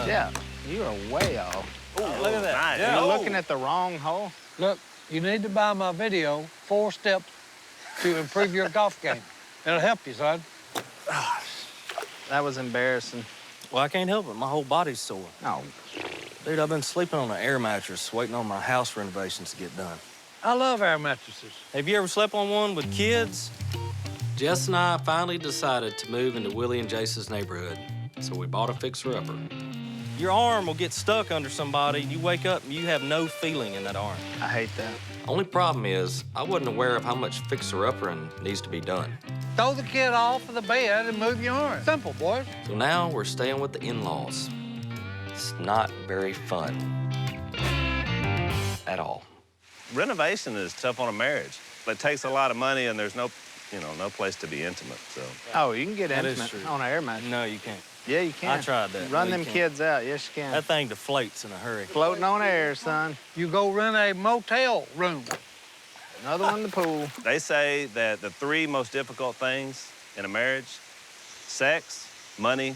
Yeah, you are way off. Ooh, look at that. Nice. Yeah. You're looking at the wrong hole. Look, you need to buy my video, 4 Steps to Improve Your Golf Game. It'll help you, son. That was embarrassing. Well, I can't help it. My whole body's sore. Oh, Dude, I've been sleeping on an air mattress waiting on my house renovations to get done. I love air mattresses. Have you ever slept on one with kids? Jess and I finally decided to move into Willie and Jace's neighborhood, so we bought a fixer-upper. Your arm will get stuck under somebody. You wake up and you have no feeling in that arm. I hate that. Only problem is, I wasn't aware of how much fixer-uppering needs to be done. Throw the kid off of the bed and move your arm. Simple, boys. So now we're staying with the in-laws. It's not very fun at all. Renovation is tough on a marriage. It takes a lot of money, and there's no place to be intimate, so. Oh, you can get That is intimate true. on an air mattress. No, you can't. Yeah, you can. I tried that. Run No, you them can't. kids out. Yes, you can. That thing deflates in a hurry. Floating on air, son. You go rent a motel room. Another one in the pool. They say that the 3 most difficult things in a marriage: sex, money,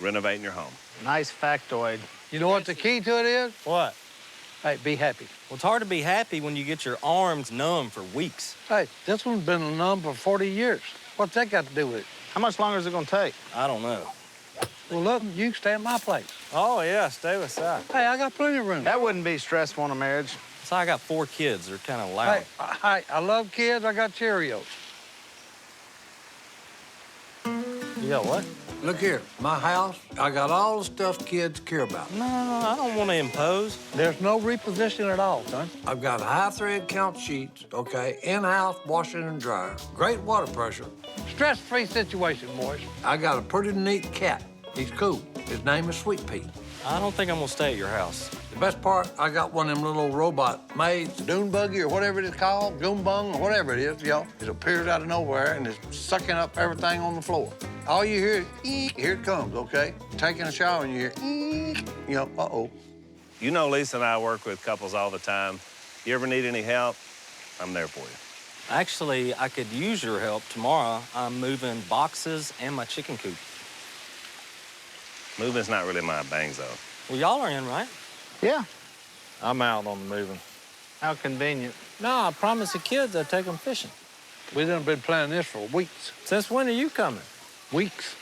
renovating your home. Nice factoid. You know what the key to it is? What? Hey, be happy. Well, it's hard to be happy when you get your arms numb for weeks. Hey, this one's been numb for 40 years. What's that got to do with it? How much longer is it gonna take? I don't know. Well, look, you can stay at my place. Oh, yeah, stay with Si. Hey, I got plenty of room. That wouldn't be stressful in a marriage. So I got 4 kids. They're kind of loud. Hey, I love kids. I got Cheerios. You got what? Look here, my house, I got all the stuff kids care about. No, I don't want to impose. There's no reposition at all, son. I've got high-thread count sheets, okay, in-house washing and dryer, great water pressure. Stress-free situation, boys. I got a pretty neat cat. He's cool. His name is Sweet Pea. I don't think I'm going to stay at your house. The best part, I got one of them little robot maids, dune buggy or whatever it is called, goombung or whatever it is, y'all. It appears out of nowhere and is sucking up everything on the floor. All you hear is, eek, here it comes, okay? Taking a shower and you hear, eek, you know, uh-oh. You know, Lisa and I work with couples all the time. You ever need any help, I'm there for you. Actually, I could use your help tomorrow. I'm moving boxes and my chicken coop. Moving's not really my bang zone. Well, y'all are in, right? Yeah. I'm out on the moving. How convenient. No, I promised the kids I'd take them fishing. We done been planning this for weeks. Since when are you coming? Weeks.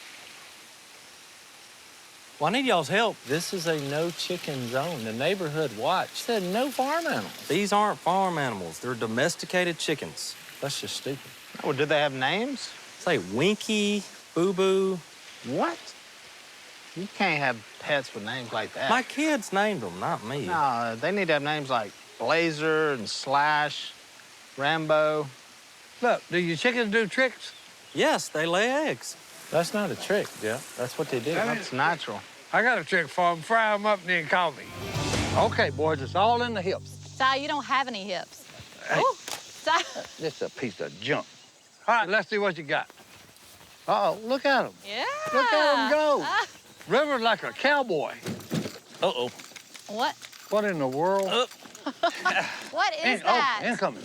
Well, I need y'all's help. This is a no chicken zone. The neighborhood watch said no farm animals. These aren't farm animals. They're domesticated chickens. That's just stupid. Oh, do they have names? Say Winky, Boo Boo. What? You can't have pets with names like that. My kids named them, not me. No, they need to have names like Blazer and Slash, Rambo. Look, do your chickens do tricks? Yes, they lay eggs. That's not a trick, Jeff. That's what they do. That's natural. I got a trick for them. Fry them up and then call me. Okay, boys, it's all in the hips. Si, you don't have any hips. Hey. Ooh, Si. This is a piece of junk. All right, let's see what you got. Uh-oh, look at him. Yeah. Look at him go. Ah, River's like a cowboy. Uh-oh. what? What in the world? What is that? Incoming.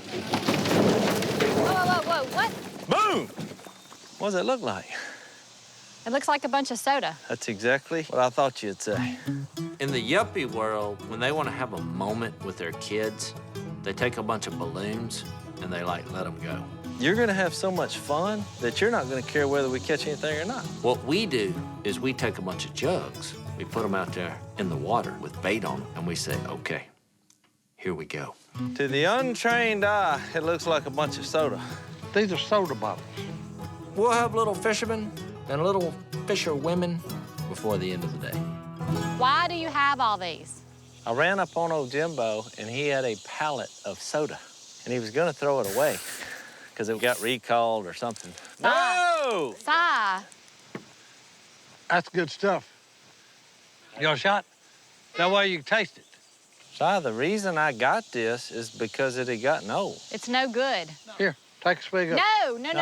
Whoa, what? Boom! What does it look like? It looks like a bunch of soda. That's exactly what I thought you'd say. In the yuppie world, when they want to have a moment with their kids, they take a bunch of balloons and they, let them go. You're gonna have so much fun that you're not gonna care whether we catch anything or not. What we do is we take a bunch of jugs, we put them out there in the water with bait on them, and we say, okay, here we go. To the untrained eye, it looks like a bunch of soda. These are soda bottles. We'll have little fishermen and little fisher women before the end of the day. Why do you have all these? I ran up on old Jimbo, and he had a pallet of soda, and he was gonna throw it away because it got recalled or something. No! Si. That's good stuff. You got a shot? That way you can taste it. Si, the reason I got this is because it had gotten old. It's no good. Here, take a swig of it. No.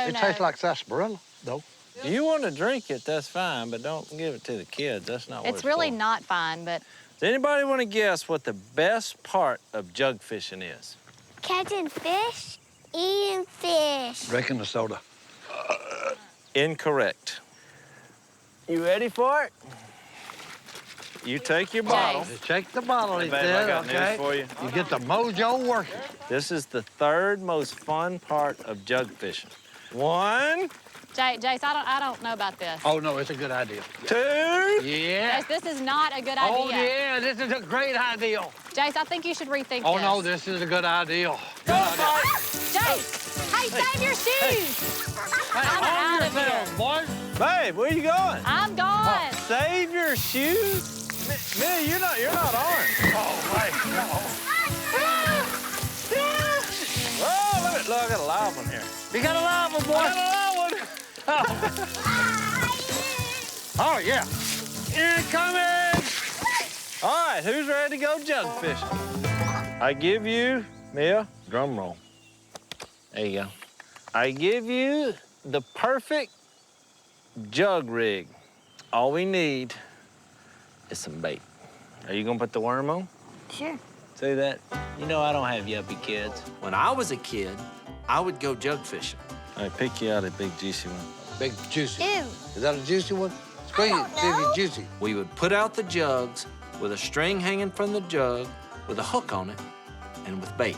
It tastes like sarsaparilla, though. If you want to drink it, that's fine, but don't give it to the kids. That's not what It's really for. not fine, but Does anybody want to guess what the best part of jug fishing is? Catching fish, eating fish. Drinking the soda. Incorrect. You ready for it? you take your bottle. Jace. Shake the bottle, he Babe, I said, got okay? news for you. You get the mojo working. This is the third most fun part of jug fishing. 1, Jace, I don't know about this. Oh, no, it's a good idea. 2. Yeah. Jace, this is not a good idea. Oh, yeah, this is a great idea. Jace, I think you should rethink Oh, this. no, this is a good idea. Jace, hey, save your shoes. I'm out of here. boys. Babe, where you going? I'm gone. Save your shoes? Millie, you're not orange. Oh, wait, no. Oh, look, I got a live one here. You got a live one, boy. I got a live one. Oh, yeah. Incoming! All right, who's ready to go jug fishing? I give you, Mia, drum roll. There you go. I give you the perfect jug rig. All we need is some bait. Are you gonna put the worm on? Sure. See that? You know I don't have yuppie kids. When I was a kid, I would go jug fishing. All right, pick you out a big juicy one. Big juicy. Ew. Is that a juicy one? Squeeze it, see if it's juicy. We would put out the jugs with a string hanging from the jug with a hook on it and with bait.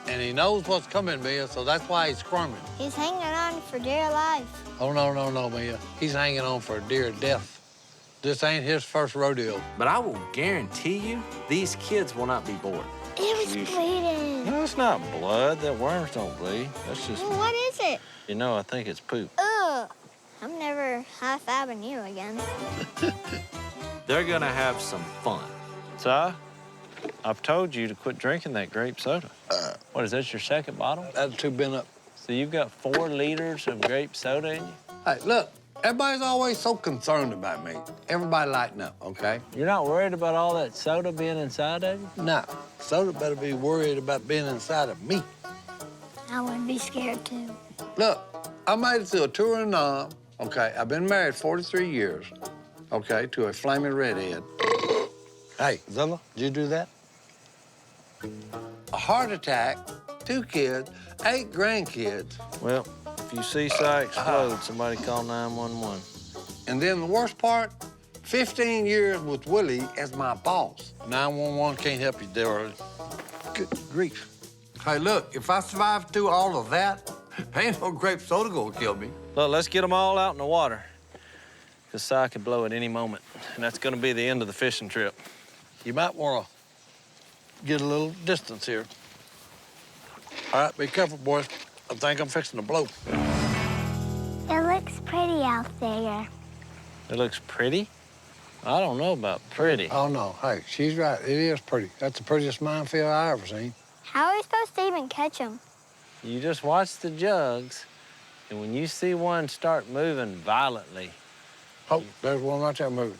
And he knows what's coming, Mia, so that's why he's squirming. He's hanging on for dear life. Oh, no, Mia. He's hanging on for dear death. This ain't his first rodeo. But I will guarantee you, these kids will not be bored. It was bleeding. No, it's not blood. That worms don't bleed. That's just, Well, what is it? you know, I think it's poop. Ugh. I'm never high-fiving you again. They're gonna have some fun. Si, I've told you to quit drinking that grape soda. What is that, your second bottle? That's two been up. So you've got 4 liters of grape soda in you? Hey, look, everybody's always so concerned about me. Everybody lighten up, okay? You're not worried about all that soda being inside of you? Now, soda better be worried about being inside of me. I would be scared, too. Look, I made it through a tour in Nam, okay? I've been married 43 years, okay, to a flaming redhead. Hey, Zilla, did you do that? A heart attack, 2 kids, 8 grandkids, Well, if you see Si explode, somebody call 911. and then the worst part, 15 years with Willie as my boss. 911 can't help you, Daryl. Good grief. Hey, look, if I survive through all of that, ain't no grape soda gonna kill me. Look, let's get them all out in the water, because Si could blow at any moment, and that's gonna be the end of the fishing trip. You might wanna get a little distance here. All right, be careful, boys. I think I'm fixing to blow. It looks pretty out there. It looks pretty? I don't know about pretty. Oh, no. Hey, she's right. It is pretty. That's the prettiest minefield I ever seen. How are we supposed to even catch them? You just watch the jugs, and when you see one start moving violently, Oh, there's one right there moving.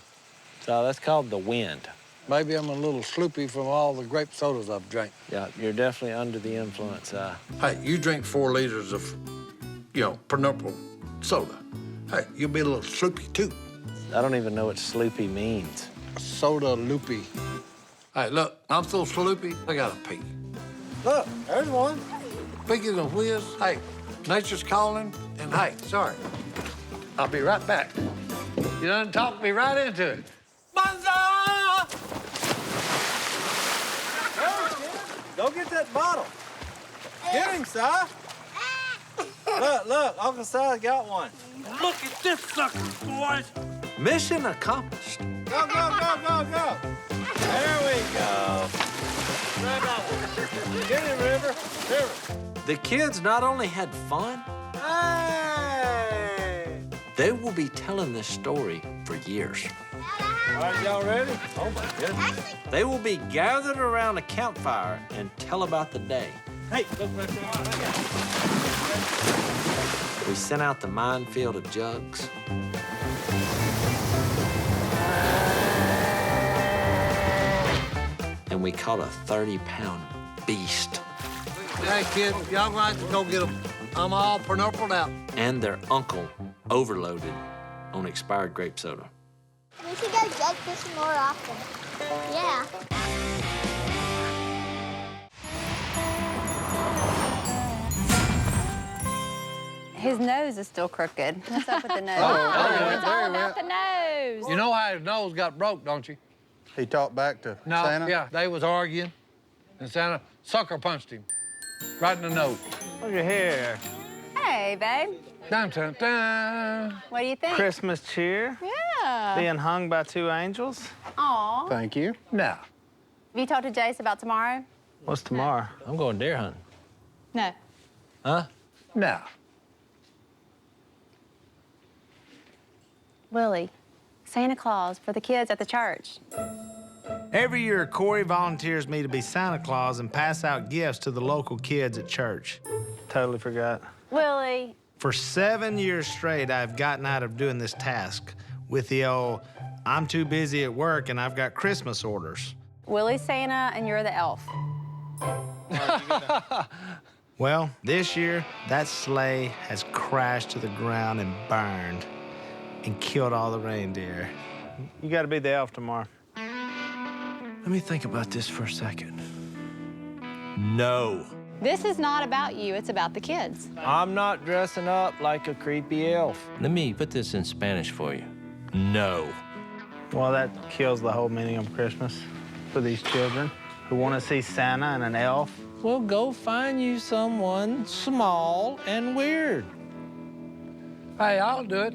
so that's called the wind. Maybe I'm a little sloopy from all the grape sodas I've drank. Yeah, you're definitely under the influence, Hey, you drink 4 liters of, pineapple soda. Hey, you'll be a little sloopy, too. I don't even know what sloopy means. Soda loopy. Hey, look, I'm so sloopy, I gotta pee. Look, there's one. Speaking of whiz, hey, nature's calling, and hey, sorry. I'll be right back. You done talked me right into it. Go get that bottle. Get him, Si. Look, Uncle Si got one. Look at this sucker, boys. Mission accomplished. Go. There we go. Get him, River. The kids not only had fun, Hey! they will be telling this story for years. All right, y'all ready? Oh, my goodness. They will be gathered around a campfire and tell about the day. Hey, look right there. We sent out the minefield of jugs. And we caught a 30-pound beast. Hey, kids, y'all right to go get them. I'm all purpled out. And their uncle overloaded on expired grape soda. We should go jug fishing more often. Yeah. His nose is still crooked. What's up with the nose? Oh, it's all about the nose. You know how his nose got broke, don't you? He talked back to No, Santa? yeah, they was arguing, and Santa sucker punched him right in the nose. Look at here. Hey, babe. Dun, dun, dun. What do you think? Christmas cheer. Yeah. Being hung by 2 angels. Aw. Thank you. No. Have you talked to Jace about tomorrow? What's tomorrow? I'm going deer hunting. No. Huh? No. Willie, Santa Claus for the kids at the church. Every year, Corey volunteers me to be Santa Claus and pass out gifts to the local kids at church. Totally forgot. Willie. For 7 years straight, I've gotten out of doing this task with the old, I'm too busy at work and I've got Christmas orders. Willie's Santa and you're the elf. Well, this year, that sleigh has crashed to the ground and burned and killed all the reindeer. You gotta be the elf tomorrow. Let me think about this for a second. No. This is not about you, it's about the kids. I'm not dressing up like a creepy elf. Let me put this in Spanish for you. No. Well, that kills the whole meaning of Christmas for these children who want to see Santa and an elf. Well, go find you someone small and weird. Hey, I'll do it.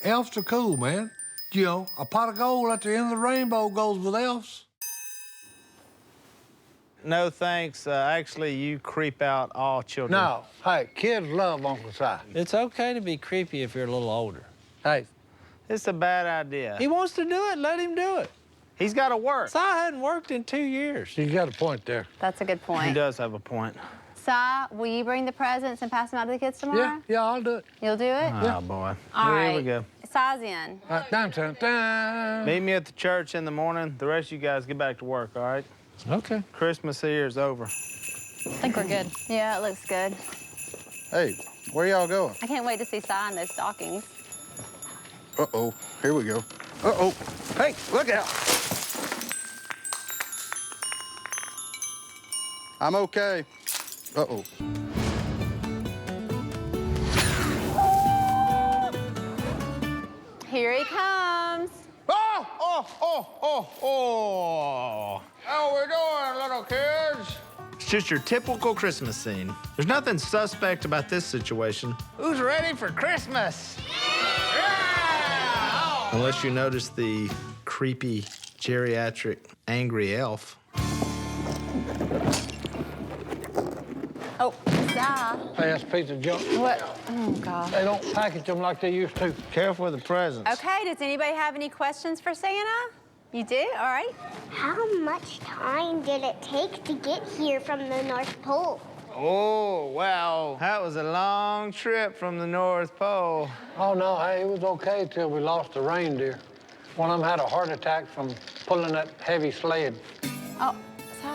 Elves are cool, man. You know, a pot of gold at the end of the rainbow goes with elves. No thanks. Actually, you creep out all children. No. Hey, kids love Uncle Si. It's okay to be creepy if you're a little older. Hey, It's a bad idea. He wants to do it, let him do it. He's got to work. Si hadn't worked in 2 years. she's got a point there. That's a good He point. does have a point. Si, will you bring the presents and pass them out to the kids tomorrow? Yeah, I'll do it. You'll do it? Oh, boy. All Here right. we go. Si's in. Dun, dun, dun. Meet me at the church in the morning. The rest of you guys get back to work, all right? Okay. Christmas here is over. I think we're good. Yeah, it looks good. Hey, where y'all going? I can't wait to see Si in those stockings. Uh-oh, here we go. Uh-oh, hey, look out. I'm okay. Uh-oh. Here he comes. Oh! How we doing, little kids? It's just your typical Christmas scene. There's nothing suspect about this situation. Who's ready for Christmas? Yeah! Unless you notice the creepy, geriatric, angry elf. Oh, Si. Hey, that's a piece of junk. What? Oh, God. They don't package them like they used to. Careful with the presents. Okay, does anybody have any questions for Santa? You do? All right. How much time did it take to get here from the North Pole? Oh, wow. That was a long trip from the North Pole. Oh, no, hey, it was okay till we lost the reindeer. One of them had a heart attack from pulling that heavy sled. Oh,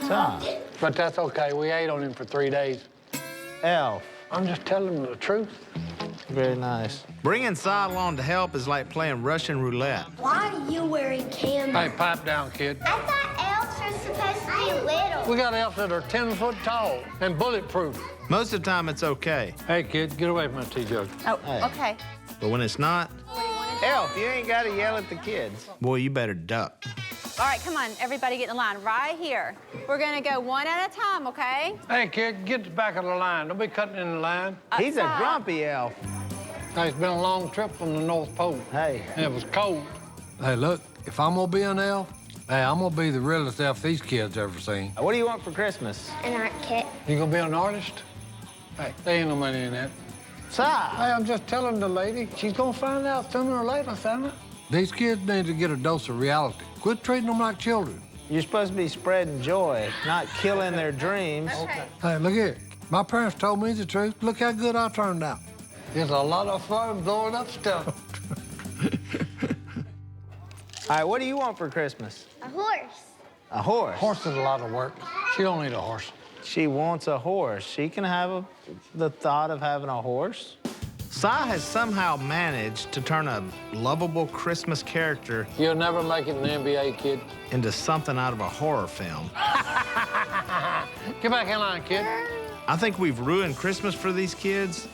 Si. Si. But that's okay. We ate on him for 3 days. Elf. I'm just telling them the truth. Very nice. Bringing Si along to help is like playing Russian roulette. Why are you wearing camo? Hey, pipe down, kid. I thought elves are supposed to be little. We got elves that are 10 foot tall and bulletproof. Most of the time, it's okay. Hey, kid, get away from that tea jug. Oh, Hey. okay. But when it's not, What do you want to do? Elf, you ain't got to yell at the kids. Boy, you better duck. All right, come on, everybody get in line right here. We're gonna go one at a time, okay? Hey, kid, get to the back of the line. Don't be cutting in the line. He's a Si. grumpy elf. Hey, it's been a long trip from the North Pole. Hey. And it was cold. Hey, look, if I'm gonna be an elf, hey, I'm gonna be the realest elf these kids ever seen. What do you want for Christmas? An art kit. You gonna be an artist? Hey, there ain't no money in that. Si. Hey, I'm just telling the lady. She's gonna find out sooner or later, Santa. These kids need to get a dose of reality. Quit treating them like children. You're supposed to be spreading joy, not killing their dreams. Okay. Hey, look here. My parents told me the truth. Look how good I turned out. It's a lot of fun blowing up stuff. All right, what do you want for Christmas? A horse. A horse. Horse is a lot of work. She don't need a horse. She wants a horse. She can have the thought of having a horse. Si has somehow managed to turn a lovable Christmas character You'll never make it in the NBA, kid. into something out of a horror film. Get back in line, kid. I think we've ruined Christmas for these kids,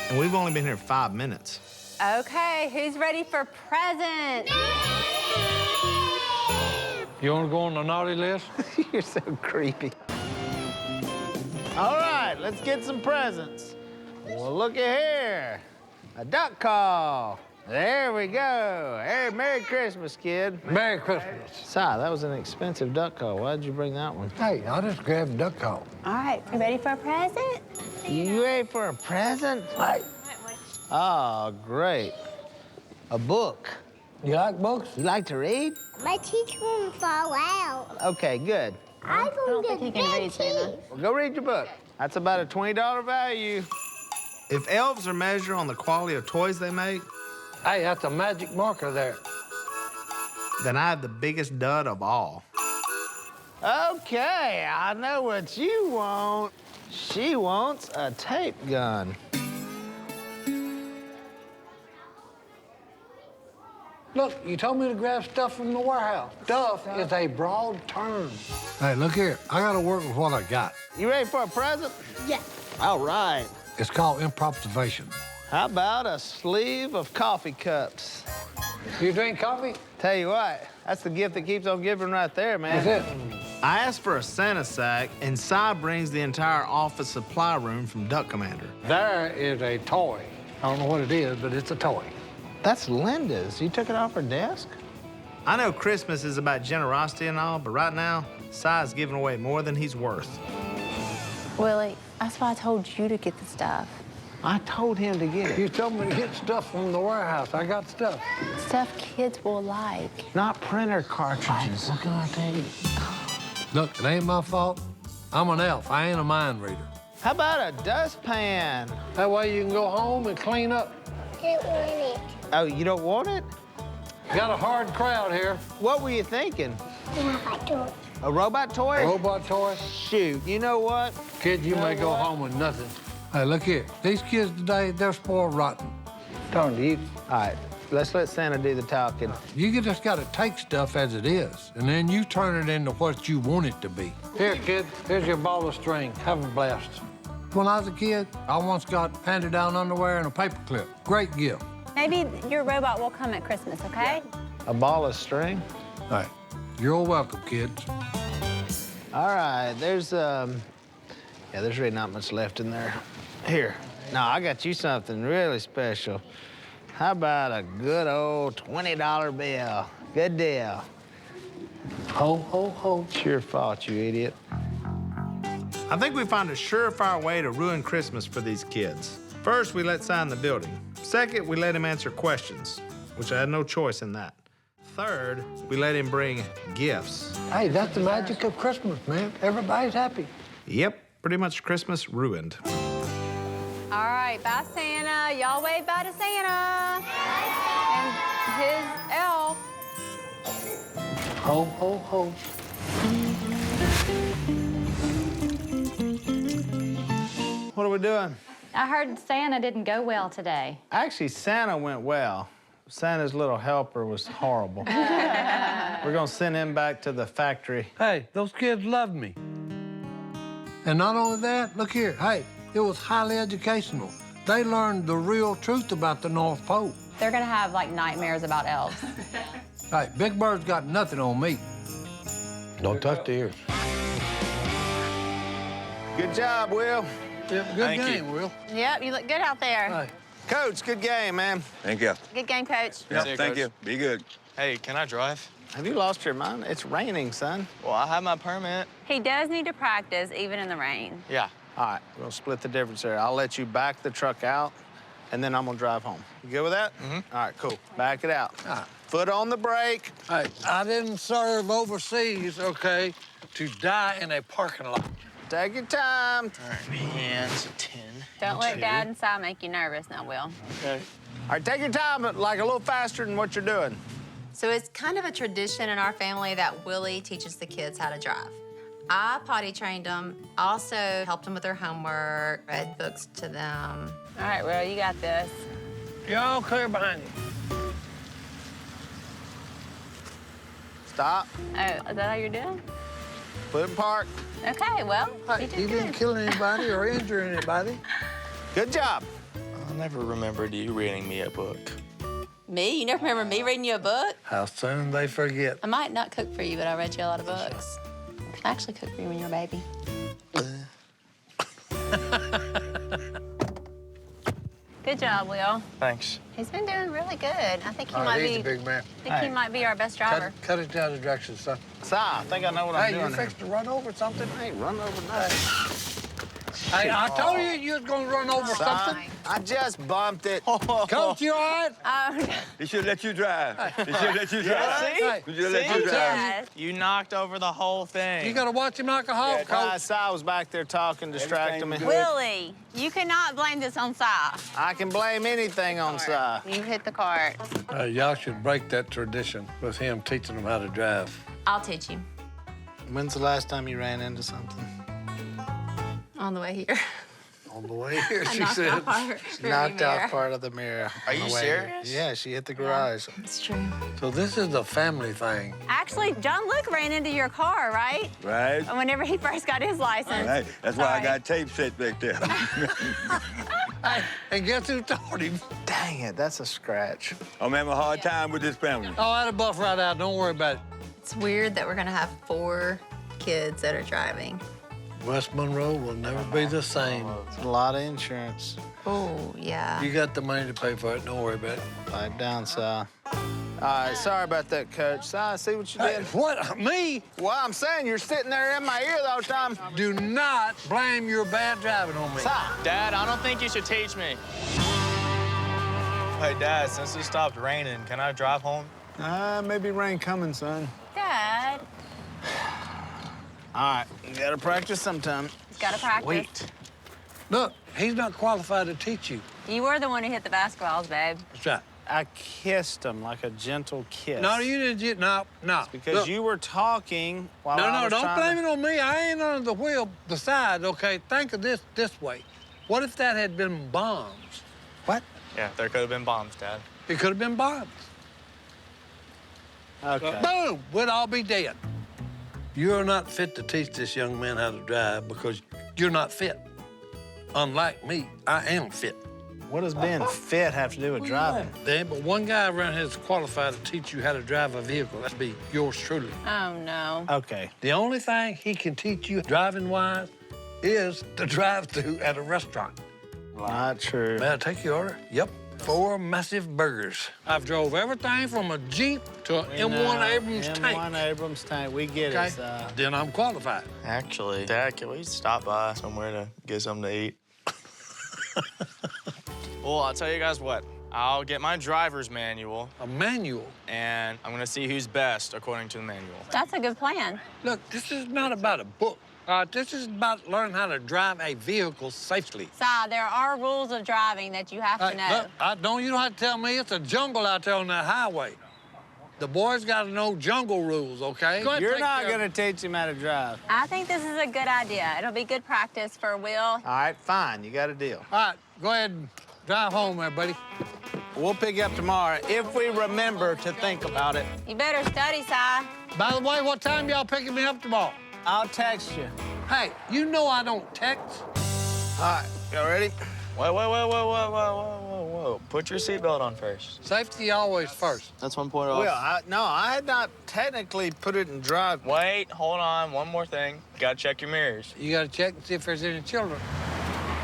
and we've only been here 5 minutes. Okay, who's ready for presents? You want to go on the naughty list? You're so creepy. All right, let's get some presents. Well, look at here. A duck call. There we go. Hey, Merry Christmas, kid. Merry Christmas. Si, that was an expensive duck call. Why'd you bring that one? Hey, I just grabbed a duck call. All right, you ready for a present? You ready for a present? Hey, Oh, great. A book. you like books? You like to read? My teeth gonna fall out. Okay, good. I'm gonna get think he can big read, Santa. teeth. Well, go read your book. That's about a $20 value. If elves are measured on the quality of toys they make, Hey, that's a magic marker there. then I have the biggest dud of all. Okay, I know what you want. She wants a tape gun. Look, you told me to grab stuff from the warehouse. Stuff is a broad term. Hey, look here. I gotta work with what I got. You ready for a present? Yeah. All right. It's called improvisation. How about a sleeve of coffee cups? You drink coffee? Tell you what, that's the gift that keeps on giving right there, man. That's it. I asked for a Santa sack, and Si brings the entire office supply room from Duck Commander. There is a toy. I don't know what it is, but it's a toy. That's Linda's. You took it off her desk? I know Christmas is about generosity and all, but right now, Si's giving away more than he's worth. Willie, that's why I told you to get the stuff. I told him to get it. You told me to get stuff from the warehouse. I got stuff. Stuff kids will like. Not printer cartridges. What can I tell you? Look, it ain't my fault. I'm an elf. I ain't a mind reader. How about a dustpan? That way you can go home and clean up. Didn't want it. Oh, you don't want it? Got a hard crowd here. What were you thinking? Robot toy. A robot toy? Robot toy. Shoot, you know what? Kid, you may go home with nothing. Hey, look here. These kids today, they're spoiled rotten. Talking to you. All right, let's let Santa do the talking. You just gotta take stuff as it is, and then you turn it into what you want it to be. Here, kid, here's your ball of string. Have a blast. When I was a kid, I once got handed down underwear and a paper clip. Great gift. Maybe your robot will come at Christmas, okay? A ball of string? All right, you're all welcome, kids. All right, there's really not much left in there. Here, now I got you something really special. How about a good old $20 bill? Good deal. Ho, ho, ho. It's your fault, you idiot. I think we found a surefire way to ruin Christmas for these kids. First, we let Si in the building. Second, we let him answer questions, which I had no choice in that. Third, we let him bring gifts. Hey, that's the magic of Christmas, man. Everybody's happy. Yep, pretty much Christmas ruined. All right, bye, Santa. Y'all wave bye to Santa. And his elf. Ho, ho, ho. What are we doing? I heard Santa didn't go well today. Actually, Santa went well. Santa's little helper was horrible. We're gonna send him back to the factory. Hey, those kids love me. And not only that, look here. Hey, it was highly educational. They learned the real truth about the North Pole. They're gonna have like nightmares about elves. Hey, Big Bird's got nothing on me. Don't touch the ears. Good job, Will. Yep, good game, Will. Yep, you look good out there. Hey. Coach, good game, man. Thank you. Good game, Coach. Yeah, thank you. Be good. Hey, can I drive? Have you lost your mind? It's raining, son. Well, I have my permit. He does need to practice, even in the rain. Yeah. All right, we'll split the difference there. I'll let you back the truck out, and then I'm gonna drive home. You good with that? Mm-hmm. All right, cool. Back it out. Foot on the brake. Hey, I didn't serve overseas, okay, to die in a parking lot. Take your time. All right, hands, 10. Don't let Dad and Si make you nervous now, Will. Okay. All right, take your time, but like a little faster than what you're doing. So it's kind of a tradition in our family that Willie teaches the kids how to drive. I potty trained them, also helped them with their homework, read books to them. All right, Will, you got this. You're all clear behind you. Stop. Oh, is that how you're doing? Put in park. Okay, well, Hey, you did you good. didn't kill anybody or injure anybody. Good job. I never remembered you reading me a book. Me? You never remember me reading you a book? How soon they forget. I might not cook for you, but I read you a lot of books. I actually cooked for you when you were a baby. Good job, Will. Thanks. He's been doing really good. I think he All might right, he's be. the big man. I think he might be our best driver. Cut it the other direction, son. Si, I think I know what I'm Hey, doing you here. fixed to run over something? Hey, run over nothing. Hey, I told you you was gonna run over something. I just bumped it. Coach, you all right? Oh, no. He should let you drive. He should let you drive. Hey, He should let you drive. Yes. You knocked over the whole thing. you gotta watch him like a hawk, Coach. Si was back there talking, distracting me. Willie, you cannot blame this on Si. I can blame anything on Si. You hit the cart. Y'all should break that tradition with him teaching them how to drive. I'll teach you When's the last time you ran into something? on the way here. On the way here, I she knocked said. off our Knocked rearview out mirror. part of the mirror. Are on you the way serious? here. Yeah, she hit the garage. It's true. So this is a family thing. Actually, John Luke ran into your car, right? Right? Whenever he first got his license. Right. That's why I Sorry. got tape set back there. Hey, and guess who taught him? Dang it, that's a scratch. I'm having a hard time with this family. Oh, I had a buff right out. Don't worry about it. It's weird that we're gonna have 4 kids that are driving. West Monroe will never be the same. It's a lot of insurance. Oh, yeah. You got the money to pay for it. Don't worry about it. Pipe down, Si. All right, sorry about that, Coach. Si, see what you Hey, did? what? Me? Well, I'm saying you're sitting there in my ear the whole time. Do not blame your bad driving on me. Si. Dad, I don't think you should teach me. Hey, Dad, since it stopped raining, can I drive home? Maybe rain coming, son. Dad, All right, you gotta practice sometime. gotta practice. Wait. Look, he's not qualified to teach you. You were the one who hit the basketballs, babe. That's right. I kissed him like a gentle kiss. No, you didn't. No. Because Look, you were talking while I No, was don't trying blame it on me. I ain't under the wheel, the side, okay? Think of this way. What if that had been bombs? What? Yeah, there could have been bombs, Dad. It could have been bombs. Okay. Boom! We'd all be dead. You're not fit to teach this young man how to drive because you're not fit. Unlike me, I am fit. What does being fit have to do with driving? There ain't but one guy around here that's qualified to teach you how to drive a vehicle. That'd be yours truly. Oh, no. Okay. The only thing he can teach you driving-wise is the drive-through at a restaurant. Not true. May I take your order? Yep. 4 massive burgers. I've drove everything from a Jeep to an M1 Abrams tank. M1 Abrams tank. We get Okay? it, Si. Then I'm qualified. Actually, Dad, can we stop by somewhere to get something to eat? Well, I'll tell you guys what. I'll get my driver's manual, A manual. and I'm gonna see who's best according to the manual. That's a good plan. Look, this is not about a book. This is about learning how to drive a vehicle safely. Si, there are rules of driving that you have to know. Look, you don't have to tell me. It's a jungle out there on that highway. The boys got to know jungle rules, okay? Go ahead, You're take not care of gonna teach him how to drive. I think this is a good idea. It'll be good practice for Will. All right, fine. You got a deal. All right, go ahead and drive home there, buddy. We'll pick you up tomorrow if we remember to think about it. You better study, Si. By the way, what time y'all picking me up tomorrow? I'll text you. Hey, you know I don't text. All right, y'all ready? Whoa. Put your seatbelt on first. Safety always first. That's 1 point off. Well, I had not technically put it in drive. Wait, hold on. One more thing. You gotta check your mirrors. You got to check and see if there's any children.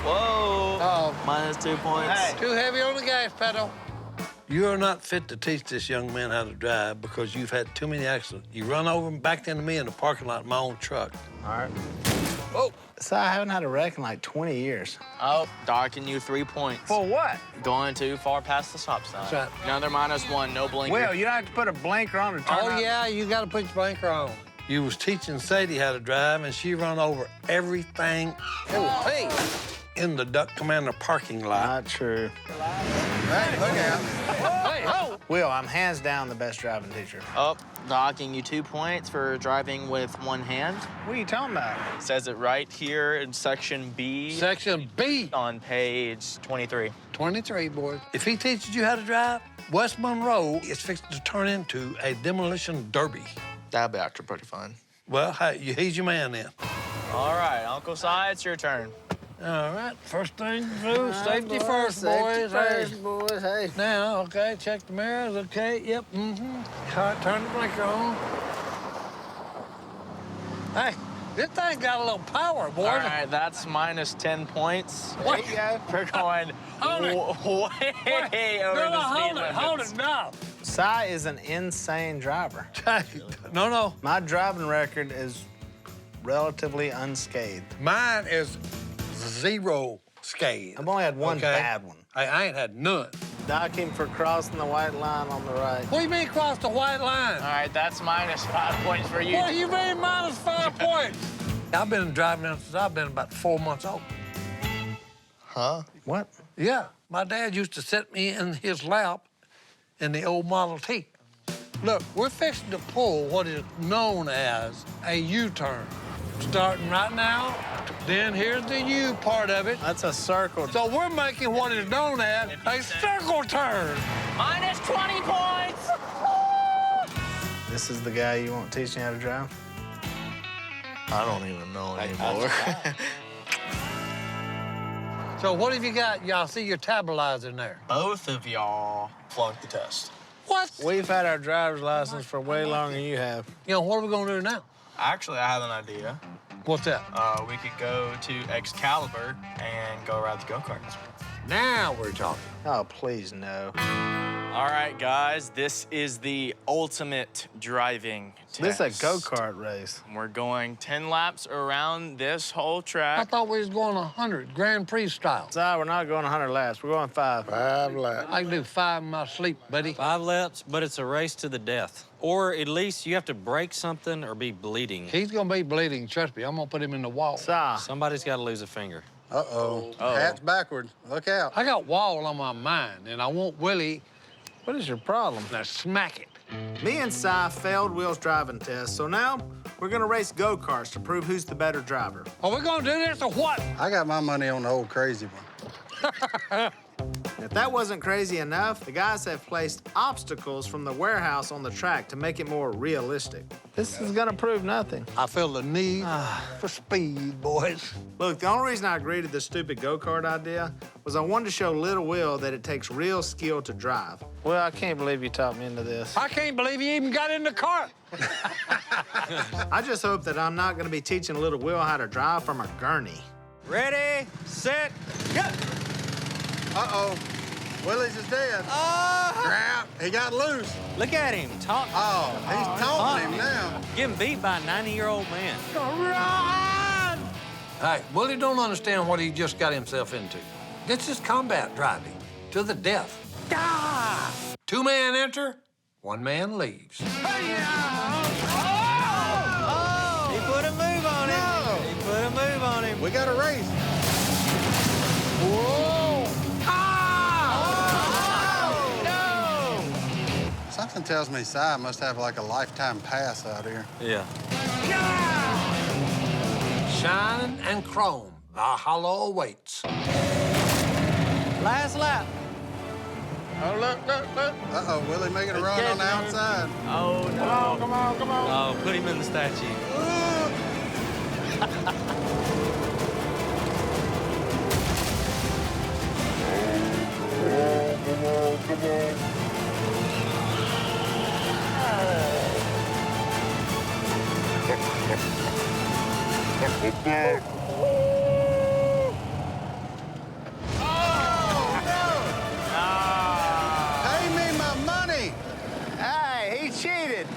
Whoa. Uh-oh. Minus 2 points. Hey. Too heavy on the gas pedal. You are not fit to teach this young man how to drive because you've had too many accidents. You run over and backed into me in the parking lot of my own truck. All right. Oh, So I haven't had a wreck in like 20 years. Oh, docking you 3 points. For what? Going too far past the stop sign. That's right. Another -1, no blinker. Well, you don't have to put a blinker on to turn Oh, on. yeah, you got to put your blinker on. You was teaching Sadie how to drive, and she run over everything in the Duck Commander parking lot. Not true. Hey, look out. Hey, ho! Will, I'm hands down the best driving teacher. Oh, docking you 2 points for driving with one hand. What are you talking about? Says it right here in section B Section B. on page 23. 23, boys. If he teaches you how to drive, West Monroe is fixed to turn into a demolition derby. That'd be actually pretty fun. Well, hey, he's your man then. All right, Uncle Si, it's your turn. All right, first thing through, safety boys, first, safety boys. first, Hey. boys. Hey. Now, okay, check the mirrors, okay, yep, All right, turn the blinker on. Hey, this thing got a little power, boys. All right, that's minus 10 points. There you go. We're going way over the speed limit. Hold it now. Si is an insane driver. No. My driving record is relatively unscathed. Mine is 0 scathe. I've only had one Okay. bad one. I ain't had none. Dock him for crossing the white line on the right. What do you mean cross the white line? All right, that's minus 5 points for you. What do you mean minus 5 points? I've been driving now since I've been about 4 months old. Huh? What? Yeah, my dad used to set me in his lap in the old Model T. Look, we're fixing to pull what is known as a U-turn. Starting right now, then here's the U part of it. That's a circle. So we're making what is known as a circle turn. Minus 20 points! This is the guy you want teaching how to drive? I don't even know anymore. So what have you got? Y'all see your tabularizer in there. Both of y'all flunked the test. What? We've had our driver's license for way longer than you have. You know, what are we gonna do now? Actually, I have an idea. What's that? We could go to Excalibur and go ride the go-karts. Now we're talking. Oh, please, no. All right, guys, this is the ultimate driving test. This is a go-kart race. We're going 10 laps around this whole I track. thought we was going 100, Grand Prix style. Si, we're not going 100 laps. We're going 5. 5 laps. I can do 5 in my sleep, buddy. 5 laps, but it's a race to the death. Or at least you have to break something or be bleeding. He's gonna be bleeding, trust me. I'm gonna put him in the wall. Si. Somebody's got to lose a finger. Uh-oh. Hat's backwards. Look out. I got wall on my mind, and I want Willie What is your problem? to smack it. Me and Si failed Will's driving test, so now we're gonna race go-karts to prove who's the better driver. Are we gonna do this or what? I got my money on the old crazy one. If that wasn't crazy enough, the guys have placed obstacles from the warehouse on the track to make it more realistic. This is gonna prove nothing. I feel the need for speed, boys. Look, the only reason I agreed to this stupid go-kart idea was I wanted to show little Will that it takes real skill to drive. Well, I can't believe you talked me into this. I can't believe he even got in the car. I just hope that I'm not gonna be teaching little Will how to drive from a gurney. Ready, set, go! Uh-oh. Willie's is dead. Crap, he got loose. Look at him, talk. Oh, he's taunting him now. Getting beat by a 90-year-old man. Hey, Willie don't understand what he just got himself into. This is combat driving to the death. 2 men enter, 1 man leaves. He put a move on him. He put a move on him. We got a race. Whoa! Something tells me Si must have like a lifetime pass out here. Yeah. Shining and chrome, the hollow awaits. Last lap. Oh, look. Uh-oh, Willie making a run on the outside. Oh, no. Come on. Oh, put him in the statue. Pay me my money. Hey, he cheated.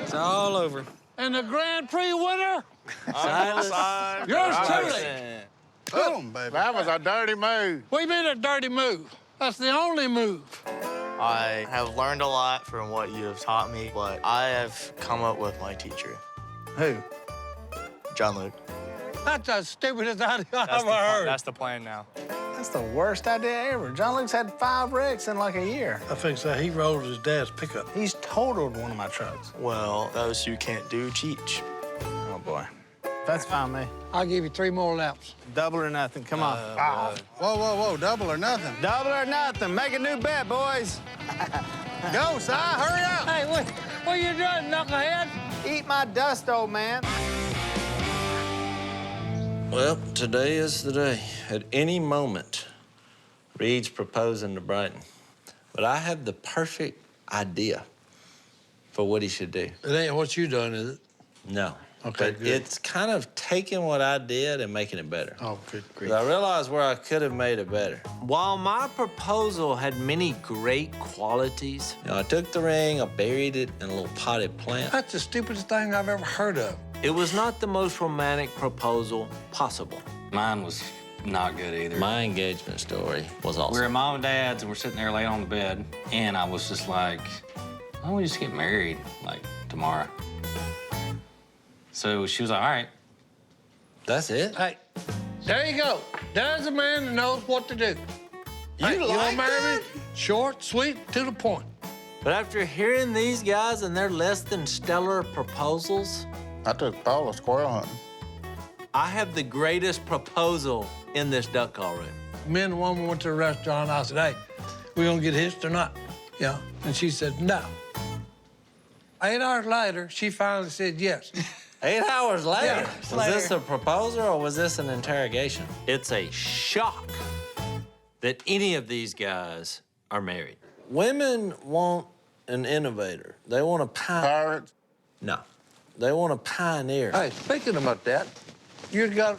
It's all over. And the Grand Prix winner, Silas. yours truly. Boom, baby. That was a dirty move. What do you mean a dirty move? That's the only move. I have learned a lot from what you have taught me, but I have come up with my teacher, Who? John Luke. That's the stupidest idea I've That's ever heard. That's the plan now. That's the worst idea ever. John Luke's had 5 wrecks in like a year. I think so. He rolled his dad's pickup. He's totaled one of my trucks. Well, those who can't do cheat. Oh, boy. That's fine, me. I'll give you 3 more laps. Double or nothing. Come on. Whoa, double or nothing. Double or nothing. Make a new bet, boys. Go, Si, hurry up. Hey, what are you doing, knucklehead? Eat my dust, old man. Well, today is the day. At any moment, Reed's proposing to Brighton. But I have the perfect idea for what he should do. It ain't what you done, is it? No. Okay, But good. it's kind of taking what I did and making it better. Oh, good grief. 'Cause I realized where I could have made it better. While my proposal had many great qualities, I took the ring, I buried it in a little potted plant. That's the stupidest thing I've ever heard of. It was not the most romantic proposal possible. Mine was not good either. My engagement story was awesome. We're at Mom and Dad's, and we're sitting there laying on the bed, and I was just like, why don't we just get married, like, tomorrow? So she was like, all right. That's it? Hey, there you go. There's a man that knows what to do. You like wanna marry that? me? Short, sweet, to the point. But after hearing these guys and their less than stellar proposals, I took Paula squirrel hunting. I have the greatest proposal in this duck call room. Me and the woman went to a restaurant. I said, hey, we gonna get hitched or not? Yeah. And she said, no. 8 hours later, she finally said yes. 8 hours later. Yeah, Was this a proposal or was this an interrogation? It's a shock that any of these guys are married. Women want an innovator. They want a Pirates. No. They want a pioneer. Hey, speaking about that, you guys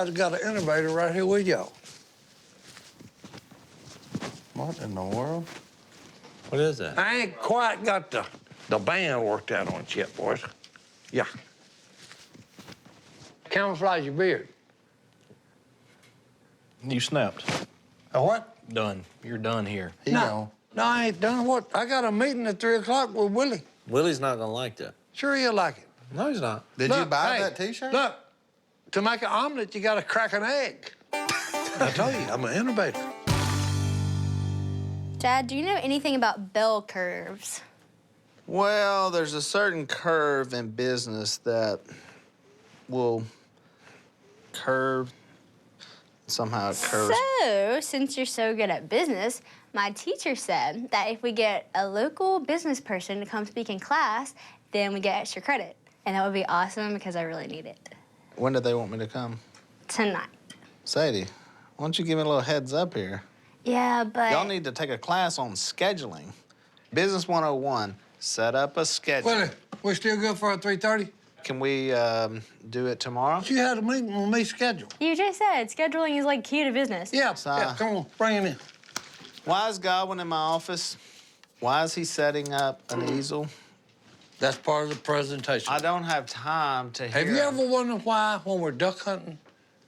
got an innovator right here with y'all. What in the world? What is that? I ain't quite got the band worked out on it yet, boys. Yeah. Camouflage your beard. You snapped. A what? Done. You're done here. No, I ain't done what? I got a meeting at 3 o'clock with Willie. Willie's not gonna like that. Sure he'll like it. No, he's not. Did you Look, buy hey, that T-shirt? Look, to make an omelet, you gotta crack an egg. I told you, I'm an innovator. Dad, do you know anything about bell curves? Well, there's a certain curve in business that will curve. Somehow it curves. So, since you're so good at business, my teacher said that if we get a local business person to come speak in class, then we get extra credit. And that would be awesome because I really need it. When do they want me to come? Tonight. Sadie, why don't you give me a little heads up here? Yeah, but... Y'all need to take a class on scheduling. Business 101, set up a schedule. Willie, we still good for a 3:30? Can we do it tomorrow? You had a meeting with me scheduled. You just said scheduling is like key to business. Yeah, yeah, come on, bring him in. Why is Godwin in my office? Why is he setting up an easel? That's part of the presentation. I don't have time to hear. Have you ever wondered why, when we're duck hunting,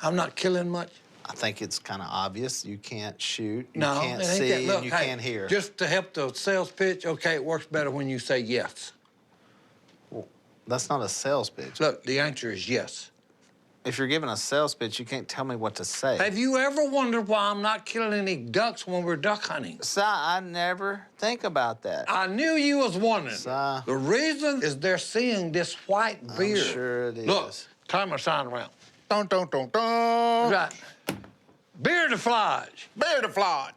I'm not killing much? I think it's kind of obvious. You can't shoot, you No, can't it ain't see, that. Look, and you hey, can't hear. Just to help the sales pitch, okay, it works better when you say yes. Well, that's not a sales pitch. Look, the answer is yes. If you're giving a sales pitch, you can't tell me what to say. Have you ever wondered why I'm not killing any ducks when we're duck hunting? Si, I never think about that. I knew you was wondering. Si. The reason is they're seeing this white beard. I'm sure it is. Look, turn my sign around. Dun, dun, dun, dun. Right. Beard of flies. Bear the flies.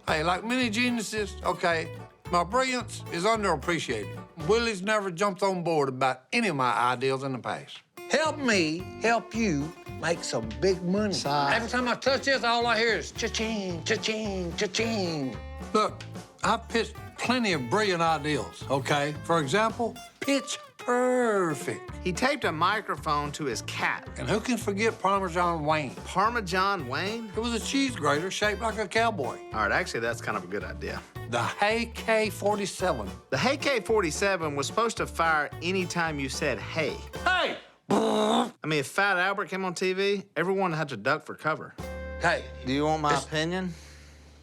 Hey, like many geniuses, okay, my brilliance is underappreciated. Willie's never jumped on board about any of my ideas in the past. Help me help you make some big money. Si. Every time I touch this, all I hear is cha-ching, cha-ching, cha-ching. Look, I've pitched plenty of brilliant ideas, okay? For example, pitch perfect. He taped a microphone to his cat. And who can forget Parmesan Wayne? Parmesan Wayne? It was a cheese grater shaped like a cowboy. All right, actually, that's kind of a good idea. The AK-47. The Hey K-47 was supposed to fire anytime you said hey. Hey! I mean, if Fat Albert came on TV, everyone had to duck for cover. Hey, Do you want my opinion?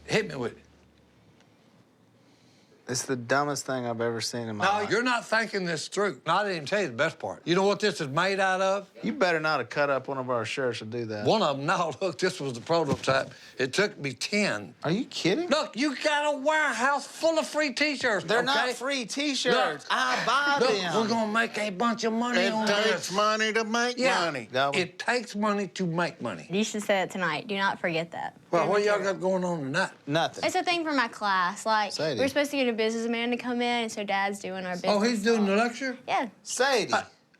hit me with it. It's the dumbest thing I've ever seen in my No, life. you're not thinking this through. No, I didn't even tell you the best part. You know what this is made out of? You better not have cut up one of our shirts to do that. One of them, no, look, this was the prototype. It took me 10. Are you kidding? Look, you got a warehouse full of free T-shirts, They're okay? not free T-shirts. Look, I buy Look, them. we're gonna make a bunch of money It on takes this. money to make money. It takes money to make money. You should say it tonight. Do not forget that. Well, what y'all got going on tonight? Nothing. It's a thing for my class. Like, Sadie. we're supposed to get a businessman to come in, and so Dad's doing our business. Oh, he's doing the lecture? Yeah. Sadie.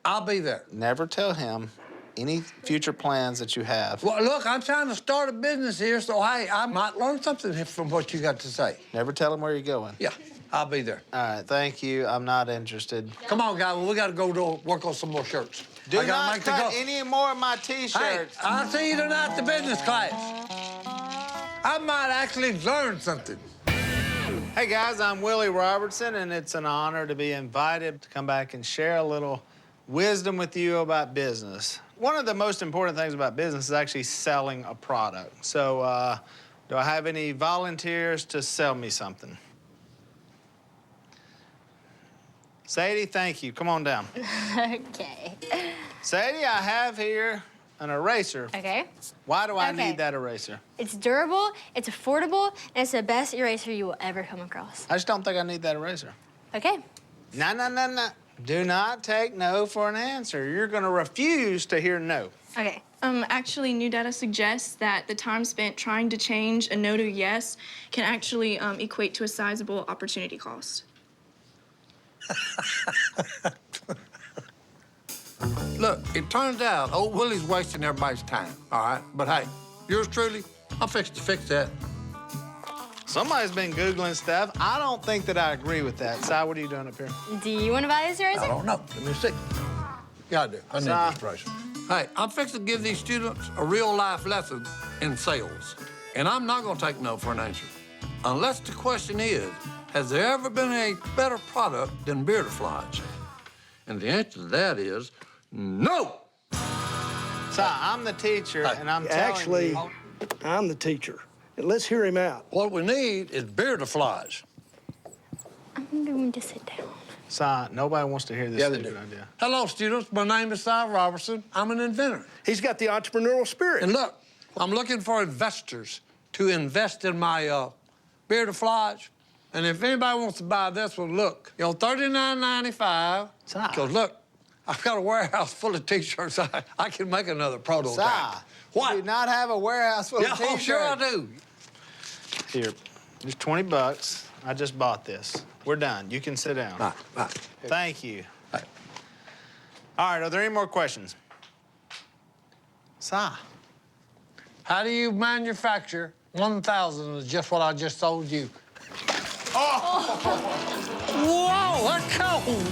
I'll be there. Never tell him any future plans that you have. Well, look, I'm trying to start a business here, so hey, I might learn something from what you got to say. Never tell him where you're going. Yeah, I'll be there. All right, thank you. I'm not interested. Come on, guys. We got to go to work on some more shirts. Do I gotta not make the cut go. any more of my T-shirts. Hey, I'll see you tonight at the business class. I might actually learn something. Hey guys, I'm Willie Robertson, and it's an honor to be invited to come back and share a little wisdom with you about business. One of the most important things about business is actually selling a product. So, do I have any volunteers to sell me something? Sadie, thank you. Come on down. Okay. Sadie, I have here an eraser. Okay. Why do I Okay. need that eraser? It's durable, it's affordable, and it's the best eraser you will ever come across. I just don't think I need that eraser. Okay. No, no, no, no. Do not take no for an answer. You're gonna refuse to hear no. Okay. Actually, new data suggests that the time spent trying to change a no to yes can actually equate to a sizable opportunity cost. Look, it turns out old Willie's wasting everybody's time, all right? But hey, yours truly, I'm fixing to fix that. Somebody's been Googling stuff. I don't think that I agree with that. Si, what are you doing up here? Do you want to buy this eraser? I don't know. Let me see. Yeah, I do. I need Si. this eraser. Hey, I'm fixing to give these students a real-life lesson in sales. And I'm not gonna take no for an answer. Unless the question is, has there ever been a better product than Beardaflies? And the answer to that is no! Si, I'm the teacher, and I'm telling Actually, you... I'm the teacher. And let's hear him out. What we need is Beardaflies. I'm going to sit down. Si, nobody wants to hear this stupid idea. Hello, students. My name is Si Robertson. I'm an inventor. He's got the entrepreneurial spirit. And look, I'm looking for investors to invest in my Beardaflies. And if anybody wants to buy this one, look, you know, $39.95. Because look, I've got a warehouse full of T-shirts. I can make another prototype. Si, What? you do not have a warehouse full of T-shirts. Oh, sure I do. Here, there's 20 bucks. I just bought this. We're done. You can sit down. Bye. Thank you. All right, are there any more questions? Si. How do you manufacture 1,000 is just what I just sold you? Whoa, that's cold.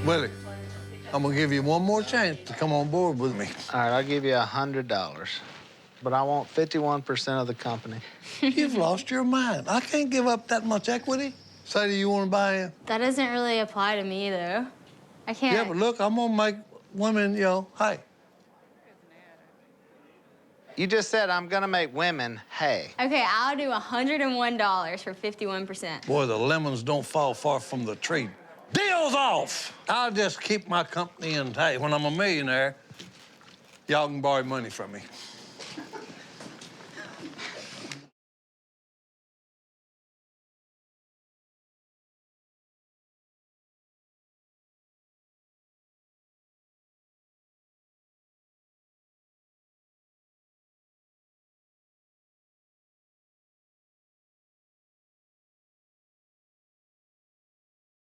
Willie, I'm gonna give you one more chance to come on board with me. All right, I'll give you $100, but I want 51% of the company. You've lost your mind. I can't give up that much equity. Say, do you want to buy in? That doesn't really apply to me, though. I can't. Yeah, but look, I'm gonna make women, you know, hey. You just said I'm gonna make women hay. Okay, I'll do $101 for 51%. Boy, the lemons don't fall far from the tree. Deal's off! I'll just keep my company, and hey, when I'm a millionaire, y'all can borrow money from me.